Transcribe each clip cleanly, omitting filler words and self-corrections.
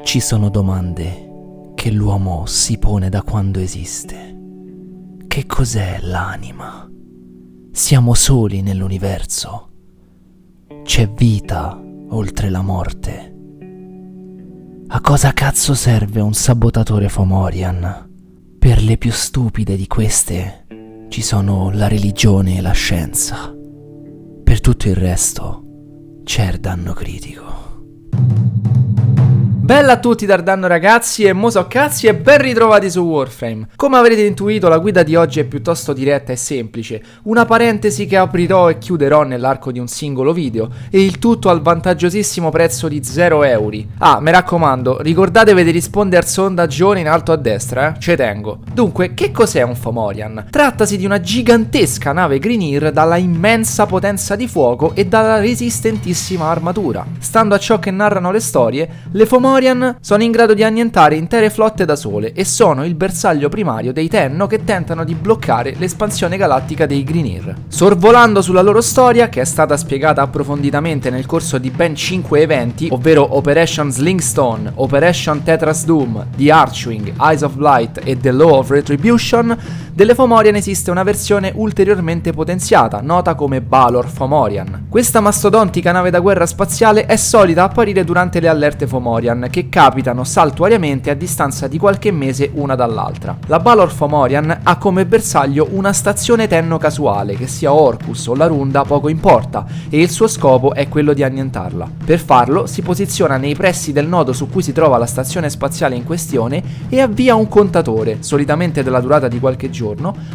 Ci sono domande che l'uomo si pone da quando esiste. Che cos'è l'anima? Siamo soli nell'universo? C'è vita oltre la morte? A cosa cazzo serve un sabotatore Fomorian? Per le più stupide di queste ci sono la religione e la scienza. Per tutto il resto c'è il danno critico. Bella a tutti dal danno ragazzi e Moso Cazzi e ben ritrovati su Warframe. Come avrete intuito la guida di oggi è piuttosto diretta e semplice, una parentesi che aprirò e chiuderò nell'arco di un singolo video e il tutto al vantaggiosissimo prezzo di 0 euro. Ah, mi raccomando, ricordatevi di rispondere al sondaggione in alto a destra, ce tengo. Dunque, che cos'è un Fomorian? Trattasi di una gigantesca nave Grineer dalla immensa potenza di fuoco e dalla resistentissima armatura. Stando a ciò che narrano le storie, le Fomorian sono in grado di annientare intere flotte da sole e sono il bersaglio primario dei Tenno che tentano di bloccare l'espansione galattica dei Grineer. Sorvolando sulla loro storia, che è stata spiegata approfonditamente nel corso di ben 5 eventi, ovvero Operation Slingstone, Operation Tetras Doom, The Archwing, Eyes of Light e The Law of Retribution, delle Fomorian esiste una versione ulteriormente potenziata, nota come Balor Fomorian. Questa mastodontica nave da guerra spaziale è solita apparire durante le allerte Fomorian, che capitano saltuariamente a distanza di qualche mese una dall'altra. La Balor Fomorian ha come bersaglio una stazione Tenno casuale, che sia Orcus o Larunda poco importa, e il suo scopo è quello di annientarla. Per farlo si posiziona nei pressi del nodo su cui si trova la stazione spaziale in questione e avvia un contatore, solitamente della durata di qualche giorno,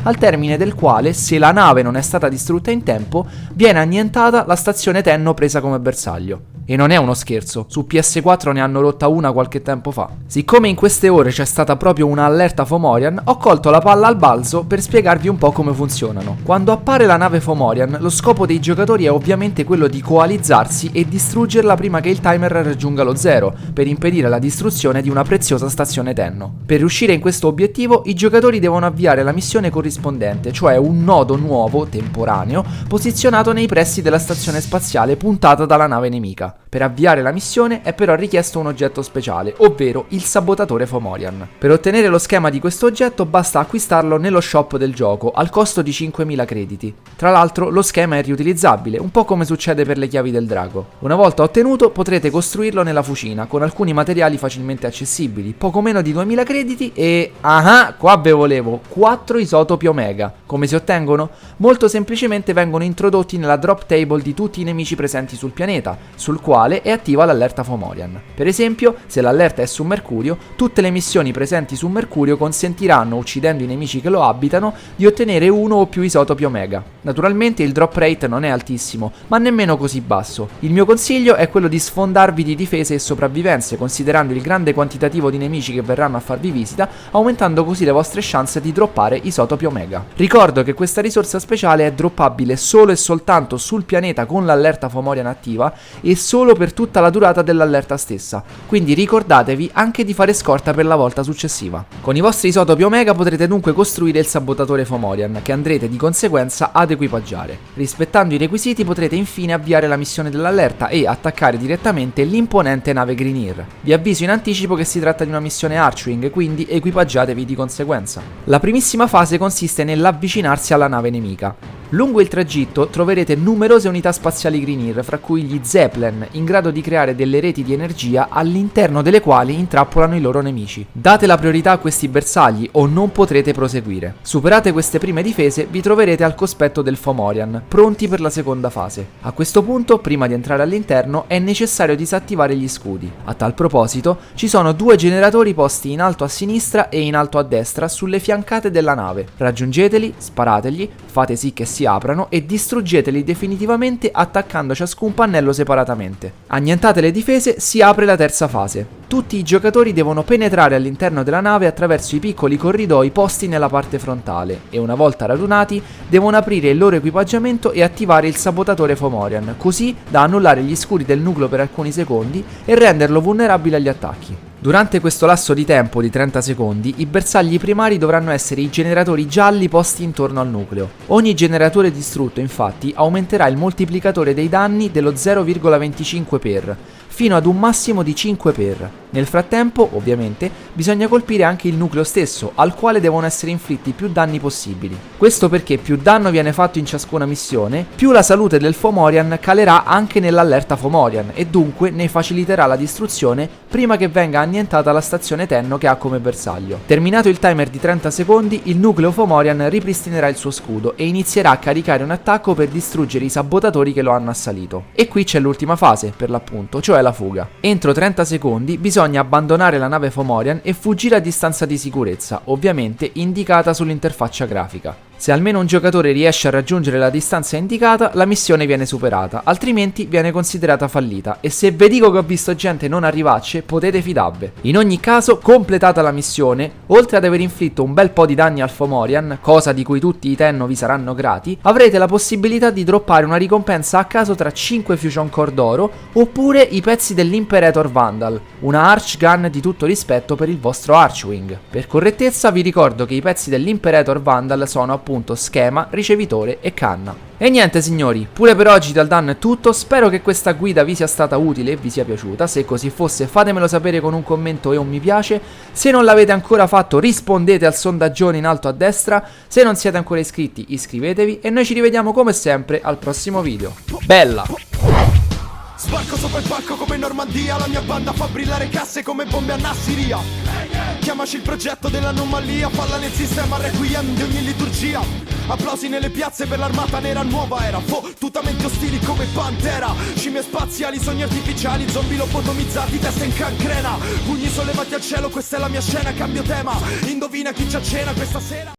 al termine del quale, se la nave non è stata distrutta in tempo, viene annientata la stazione Tenno presa come bersaglio. E non è uno scherzo, su PS4 ne hanno rotta una qualche tempo fa. Siccome in queste ore c'è stata proprio una allerta Fomorian, ho colto la palla al balzo per spiegarvi un po' come funzionano. Quando appare la nave Fomorian, lo scopo dei giocatori è ovviamente quello di coalizzarsi e distruggerla prima che il timer raggiunga lo zero, per impedire la distruzione di una preziosa stazione Tenno. Per riuscire in questo obiettivo, i giocatori devono avviare la missione corrispondente, cioè un nodo nuovo, temporaneo, posizionato nei pressi della stazione spaziale puntata dalla nave nemica. Per avviare la missione è però richiesto un oggetto speciale, ovvero il sabotatore Fomorian. Per ottenere lo schema di questo oggetto basta acquistarlo nello shop del gioco, al costo di 5.000 crediti. Tra l'altro lo schema è riutilizzabile, un po' come succede per le chiavi del drago. Una volta ottenuto potrete costruirlo nella fucina, con alcuni materiali facilmente accessibili, poco meno di 2.000 crediti e... qua ve volevo! 4 isotopi Omega. Come si ottengono? Molto semplicemente vengono introdotti nella drop table di tutti i nemici presenti sul pianeta, sul quale è attiva l'allerta Fomorian. Per esempio, se l'allerta è su Mercurio, tutte le missioni presenti su Mercurio consentiranno, uccidendo i nemici che lo abitano, di ottenere uno o più isotopi Omega. Naturalmente il drop rate non è altissimo, ma nemmeno così basso. Il mio consiglio è quello di sfondarvi di difese e sopravvivenze, considerando il grande quantitativo di nemici che verranno a farvi visita, aumentando così le vostre chance di droppare isotopi Omega. Ricordo che questa risorsa speciale è droppabile solo e soltanto sul pianeta con l'allerta Fomorian attiva e solo per tutta la durata dell'allerta stessa, quindi ricordatevi anche di fare scorta per la volta successiva. Con i vostri isotopi Omega potrete dunque costruire il sabotatore Fomorian, che andrete di conseguenza ad equipaggiare. Rispettando i requisiti potrete infine avviare la missione dell'allerta e attaccare direttamente l'imponente nave Grineer. Vi avviso in anticipo che si tratta di una missione Archwing, quindi equipaggiatevi di conseguenza. La primissima fase consiste nell'avvicinarsi alla nave nemica. Lungo il tragitto troverete numerose unità spaziali Grineer, fra cui gli Zeppelin, in grado di creare delle reti di energia all'interno delle quali intrappolano i loro nemici. Date la priorità a questi bersagli o non potrete proseguire. Superate queste prime difese, vi troverete al cospetto del Fomorian, pronti per la seconda fase. A questo punto, prima di entrare all'interno, è necessario disattivare gli scudi. A tal proposito, ci sono 2 generatori posti in alto a sinistra e in alto a destra sulle fiancate della nave. Raggiungeteli, sparategli, fate sì che si aprano e distruggeteli definitivamente attaccando ciascun pannello separatamente. Annientate le difese, si apre la terza fase. Tutti i giocatori devono penetrare all'interno della nave attraverso i piccoli corridoi posti nella parte frontale e una volta radunati devono aprire il loro equipaggiamento e attivare il sabotatore Fomorian, così da annullare gli scudi del nucleo per alcuni secondi e renderlo vulnerabile agli attacchi. Durante questo lasso di tempo di 30 secondi, i bersagli primari dovranno essere i generatori gialli posti intorno al nucleo. Ogni generatore distrutto, infatti, aumenterà il moltiplicatore dei danni dello 0,25 per, fino ad un massimo di 5 per. Nel frattempo, ovviamente, bisogna colpire anche il nucleo stesso, al quale devono essere inflitti più danni possibili. Questo perché più danno viene fatto in ciascuna missione, più la salute del Fomorian calerà anche nell'allerta Fomorian e dunque ne faciliterà la distruzione prima che venga annientata la stazione Tenno che ha come bersaglio. Terminato il timer di 30 secondi, il nucleo Fomorian ripristinerà il suo scudo e inizierà a caricare un attacco per distruggere i sabotatori che lo hanno assalito. E qui c'è l'ultima fase, per l'appunto, cioè la fuga. Entro 30 secondi bisogna abbandonare la nave Fomorian e fuggire a distanza di sicurezza, ovviamente indicata sull'interfaccia grafica. Se almeno un giocatore riesce a raggiungere la distanza indicata, la missione viene superata, altrimenti viene considerata fallita e se vi dico che ho visto gente non arrivarci, potete fidarvi. In ogni caso, completata la missione, oltre ad aver inflitto un bel po' di danni al Fomorian, cosa di cui tutti i Tenno vi saranno grati, avrete la possibilità di droppare una ricompensa a caso tra 5 Fusion Core d'oro oppure i pezzi dell'Imperator Vandal, una Arch Gun di tutto rispetto per il vostro Archwing. Per correttezza vi ricordo che i pezzi dell'Imperator Vandal sono appunto schema, ricevitore e canna. E niente signori, pure per oggi dal Dan è tutto, spero che questa guida vi sia stata utile e vi sia piaciuta, se così fosse fatemelo sapere con un commento e un mi piace, se non l'avete ancora fatto rispondete al sondaggione in alto a destra, se non siete ancora iscritti iscrivetevi e noi ci rivediamo come sempre al prossimo video. Bella! Sbarco sopra il palco come in Normandia, la mia banda fa brillare casse come bombe a Nassiria. Chiamaci il progetto dell'anomalia, falla nel sistema requiem di ogni liturgia. Applausi nelle piazze per l'armata nera, nuova era, fottutamente ostili come Pantera. Scimmie spaziali, sogni artificiali, zombie lobotomizzati, testa in cancrena. Pugni sollevati al cielo, questa è la mia scena, cambio tema. Indovina chi c'è a cena questa sera.